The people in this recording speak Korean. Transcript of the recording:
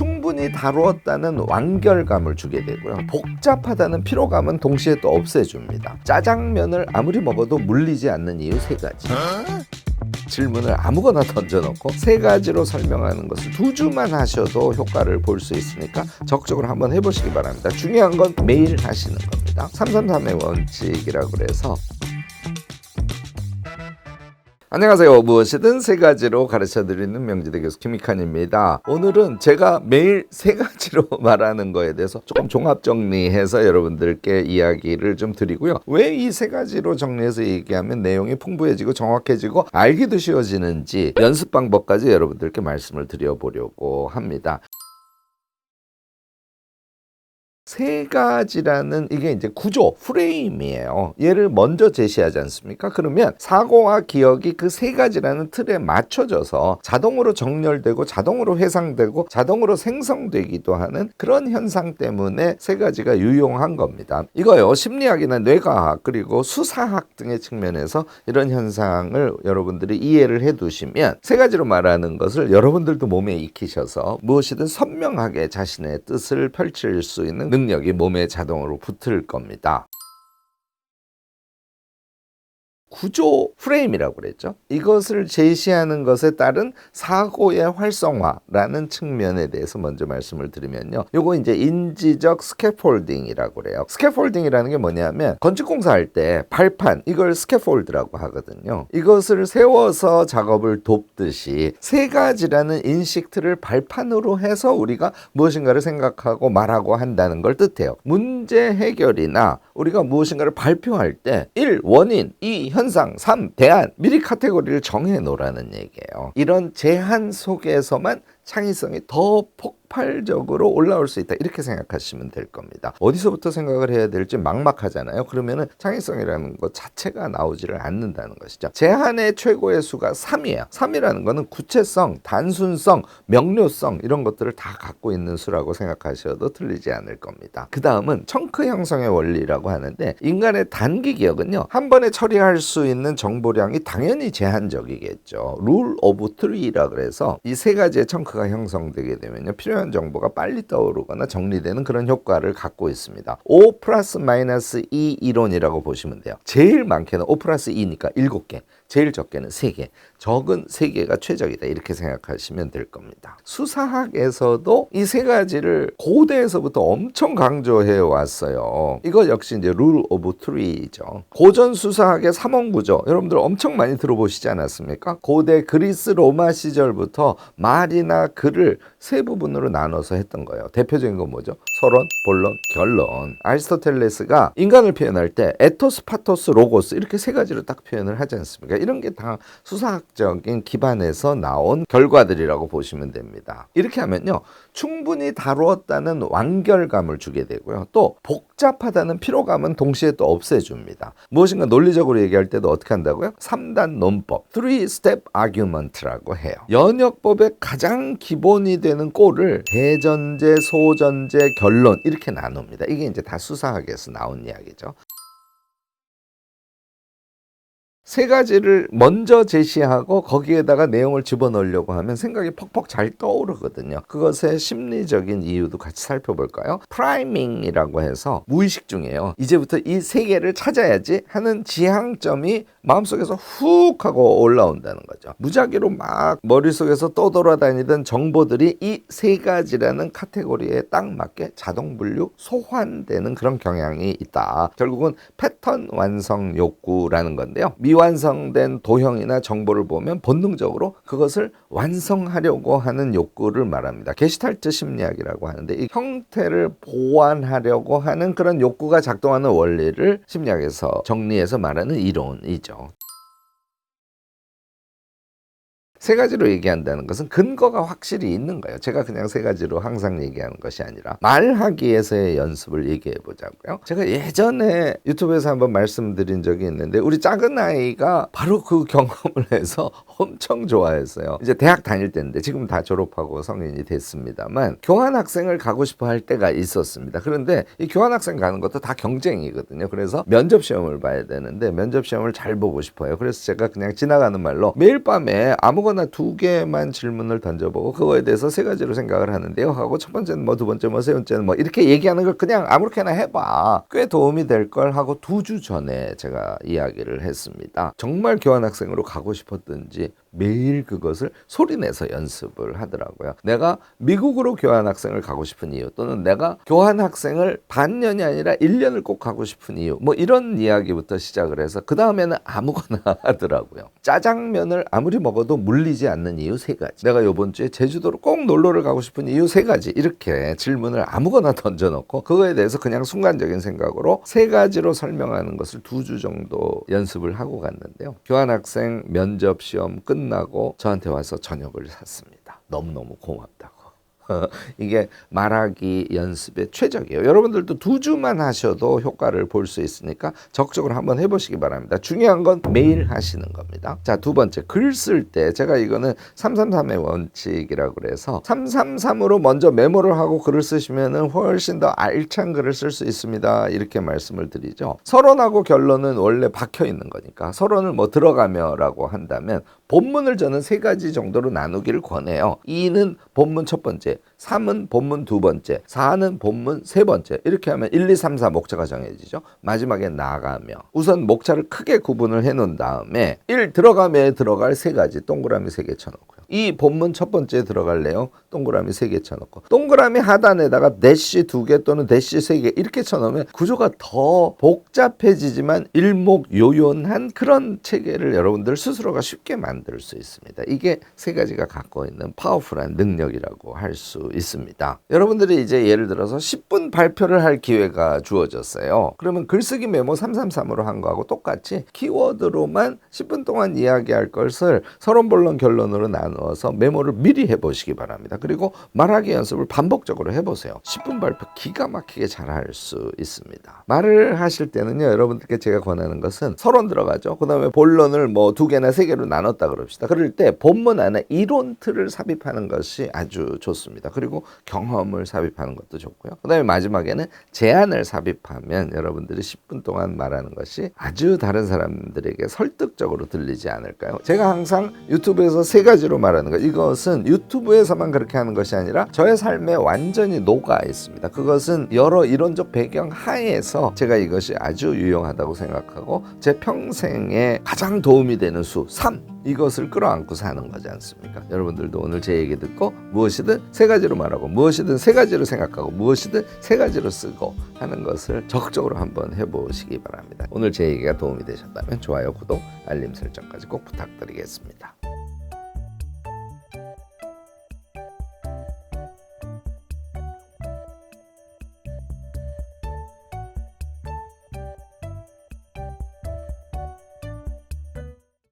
충분히 다루었다는 완결감을 주게 되고요. 복잡하다는 피로감은 동시에 또 없애줍니다. 짜장면을 아무리 먹어도 물리지 않는 이유 3가지. 질문을 아무거나 던져놓고 3가지로 설명하는 것을 2주만 하셔도 효과를 볼 수 있으니까 적극적으로 한번 해보시기 바랍니다. 중요한 건 매일 하시는 겁니다. 333의 원칙이라고 그래서 안녕하세요. 무엇이든 3가지로 가르쳐드리는 명지대 교수 김익환입니다. 오늘은 제가 매일 3가지로 말하는 거에 대해서 조금 종합 정리해서 여러분들께 이야기를 좀 드리고요. 왜 이 3가지로 정리해서 얘기하면 내용이 풍부해지고 정확해지고 알기도 쉬워지는지 연습 방법까지 여러분들께 말씀을 드려보려고 합니다. 3가지라는 이게 이제 구조, 프레임이에요. 얘를 먼저 제시하지 않습니까? 그러면 사고와 기억이 그 3가지라는 틀에 맞춰져서 자동으로 정렬되고 자동으로 회상되고 자동으로 생성되기도 하는 그런 현상 때문에 3가지가 유용한 겁니다. 이거요, 심리학이나 뇌과학 그리고 수사학 등의 측면에서 이런 현상을 여러분들이 이해를 해두시면 3가지로 말하는 것을 여러분들도 몸에 익히셔서 무엇이든 선명하게 자신의 뜻을 펼칠 수 있는 능력이 몸에 자동으로 붙을 겁니다. 구조 프레임이라고 그랬죠. 이것을 제시하는 것에 따른 사고의 활성화라는 측면에 대해서 먼저 말씀을 드리면요. 요거 이제 인지적 스캐폴딩이라고 그래요. 스캐폴딩이라는 게 뭐냐면 건축공사할 때 발판, 이걸 스캐폴드라고 하거든요. 이것을 세워서 작업을 돕듯이 3가지라는 인식틀을 발판으로 해서 우리가 무엇인가를 생각하고 말하고 한다는 걸 뜻해요. 문제 해결이나 우리가 무엇인가를 발표할 때 1. 원인, 2. 현상, 3. 대안, 미리 카테고리를 정해 놓으라는 얘기예요. 이런 제한 속에서만 창의성이 더 폭발적으로 올라올 수 있다, 이렇게 생각하시면 될 겁니다. 어디서부터 생각을 해야 될지 막막하잖아요. 그러면은 창의성이라는 것 자체가 나오지를 않는다는 것이죠. 제한의 최고의 수가 3이에요. 3이라는 거는 구체성, 단순성, 명료성 이런 것들을 다 갖고 있는 수라고 생각하셔도 틀리지 않을 겁니다. 그 다음은 청크 형성의 원리라고 하는데, 인간의 단기 기억은요, 한 번에 처리할 수 있는 정보량이 당연히 제한적이겠죠. 룰 오브 트리라 그래서 이 3가지의 청크가 형성되게 되면요, 필요한 정보가 빨리 떠오르거나 정리되는 그런 효과를 갖고 있습니다. 5 플러스 마이너스 2 이론이라고 보시면 돼요. 제일 많게는 5 플러스 2니까 7개, 제일 적게는 3개, 적은 3개가 최적이다, 이렇게 생각하시면 될 겁니다. 수사학에서도 이 3가지를 고대에서부터 엄청 강조해 왔어요. 이거 역시 이제 룰 오브 트리죠. 고전 수사학의 3원구조 여러분들 엄청 많이 들어보시지 않았습니까? 고대 그리스 로마 시절부터 말이나 글을 3부분으로 나눠서 했던 거예요. 대표적인 건 뭐죠? 서론, 본론, 결론. 아리스토텔레스가 인간을 표현할 때 에토스, 파토스, 로고스 이렇게 3가지로 딱 표현을 하지 않습니까? 이런 게 다 수사학적인 기반에서 나온 결과들이라고 보시면 됩니다. 이렇게 하면요, 충분히 다루었다는 완결감을 주게 되고요. 또 복잡하다는 피로감은 동시에 또 없애줍니다. 무엇인가 논리적으로 얘기할 때도 어떻게 한다고요? 3단 논법, 3-step argument라고 해요. 연역법의 가장 기본이 되는 꼴을 대전제, 소전제, 결론 이렇게 나눕니다. 이게 이제 다 수사학에서 나온 이야기죠. 3가지를 먼저 제시하고 거기에다가 내용을 집어넣으려고 하면 생각이 퍽퍽 잘 떠오르거든요. 그것의 심리적인 이유도 같이 살펴볼까요? 프라이밍이라고 해서 무의식 중에요, 이제부터 이 3개를 찾아야지 하는 지향점이 마음속에서 훅 하고 올라온다는 거죠. 무작위로 막 머릿속에서 떠돌아다니던 정보들이 이 3가지라는 카테고리에 딱 맞게 자동 분류, 소환되는 그런 경향이 있다. 결국은 패턴 완성 욕구라는 건데요. 미완성된 도형이나 정보를 보면 본능적으로 그것을 완성하려고 하는 욕구를 말합니다. 게슈탈트 심리학이라고 하는데, 이 형태를 보완하려고 하는 그런 욕구가 작동하는 원리를 심리학에서 정리해서 말하는 이론이죠. 3가지로 얘기한다는 것은 근거가 확실히 있는 거예요. 제가 그냥 3가지로 항상 얘기하는 것이 아니라 말하기에서의 연습을 얘기해 보자고요. 제가 예전에 유튜브에서 한번 말씀드린 적이 있는데, 우리 작은 아이가 바로 그 경험을 해서 엄청 좋아했어요. 이제 대학 다닐 때인데 지금 다 졸업하고 성인이 됐습니다만 교환학생을 가고 싶어 할 때가 있었습니다. 그런데 이 교환학생 가는 것도 다 경쟁이거든요. 그래서 면접시험을 봐야 되는데 면접시험을 잘 보고 싶어요. 그래서 제가 그냥 지나가는 말로 매일 밤에 아무거나 아무거나 2개만 질문을 던져보고 그거에 대해서 3가지로 생각을 하는데요 하고 첫 번째는 뭐, 두 번째 뭐, 세 번째는 뭐 이렇게 얘기하는 걸 그냥 아무렇게나 해봐. 꽤 도움이 될 걸 하고 2주 전에 제가 이야기를 했습니다. 정말 교환학생으로 가고 싶었든지 매일 그것을 소리내서 연습을 하더라고요. 내가 미국으로 교환학생을 가고 싶은 이유, 또는 내가 교환학생을 반년이 아니라 1년을 꼭 가고 싶은 이유, 뭐 이런 이야기부터 시작을 해서 그 다음에는 아무거나 하더라고요. 짜장면을 아무리 먹어도 물리지 않는 이유 3가지, 내가 요번 주에 제주도로 꼭 놀러를 가고 싶은 이유 3가지, 이렇게 질문을 아무거나 던져놓고 그거에 대해서 그냥 순간적인 생각으로 3가지로 설명하는 것을 2주 정도 연습을 하고 갔는데요. 교환학생 면접 시험 끝나고 저한테 와서 저녁을 샀습니다. 너무너무 고맙다고. 이게 말하기 연습의 최적이에요. 여러분들도 2주만 하셔도 효과를 볼 수 있으니까 적극적으로 한번 해보시기 바랍니다. 중요한 건 매일 하시는 겁니다. 자, 2번째, 글 쓸 때 제가 이거는 333의 원칙이라고 그래서 333으로 먼저 메모를 하고 글을 쓰시면 훨씬 더 알찬 글을 쓸 수 있습니다. 이렇게 말씀을 드리죠. 서론하고 결론은 원래 박혀 있는 거니까 서론을 뭐 들어가며라고 한다면 본문을 저는 3가지 정도로 나누기를 권해요. 2는 본문 첫 번째, 3은 본문 2번째, 4는 본문 3번째. 이렇게 하면 1, 2, 3, 4 목차가 정해지죠. 마지막에 나가며. 우선 목차를 크게 구분을 해놓은 다음에 1 들어가며에 들어갈 3가지 동그라미 3개 쳐놓고요. 2 본문 첫 번째에 들어갈 내용 동그라미 3개 쳐놓고 동그라미 하단에다가 대시 2개 또는 대시 3개 이렇게 쳐놓으면 구조가 더 복잡해지지만 일목요연한 그런 체계를 여러분들 스스로가 쉽게 만들 수 있습니다. 이게 3가지가 갖고 있는 파워풀한 능력이라고 할 수 있습니다. 여러분들이 이제 예를 들어서 10분 발표를 할 기회가 주어졌어요. 그러면 글쓰기 메모 333으로 한 거하고 똑같이 키워드로만 10분 동안 이야기할 것을 서론, 본론, 결론으로 나누어서 메모를 미리 해보시기 바랍니다. 그리고 말하기 연습을 반복적으로 해보세요. 10분 발표 기가 막히게 잘할 수 있습니다. 말을 하실 때는요, 여러분들께 제가 권하는 것은 서론 들어가죠. 그 다음에 본론을 뭐 2개나 3개로 나눴다 그럽시다. 그럴 때 본문 안에 이론 틀을 삽입하는 것이 아주 좋습니다. 그리고 경험을 삽입하는 것도 좋고요. 그 다음에 마지막에는 제안을 삽입하면 여러분들이 10분 동안 말하는 것이 아주 다른 사람들에게 설득적으로 들리지 않을까요? 제가 항상 유튜브에서 3가지로 말하는 것, 이것은 유튜브에서만 그렇게 하는 것이 아니라 저의 삶에 완전히 녹아 있습니다. 그것은 여러 이론적 배경 하에서 제가 이것이 아주 유용하다고 생각하고 제 평생에 가장 도움이 되는 수 3, 이것을 끌어안고 사는 거지 않습니까? 여러분들도 오늘 제 얘기 듣고 무엇이든 3가지로 말하고 무엇이든 3가지로 생각하고 무엇이든 3가지로 쓰고 하는 것을 적극적으로 한번 해보시기 바랍니다. 오늘 제 얘기가 도움이 되셨다면 좋아요, 구독, 알림 설정까지 꼭 부탁드리겠습니다.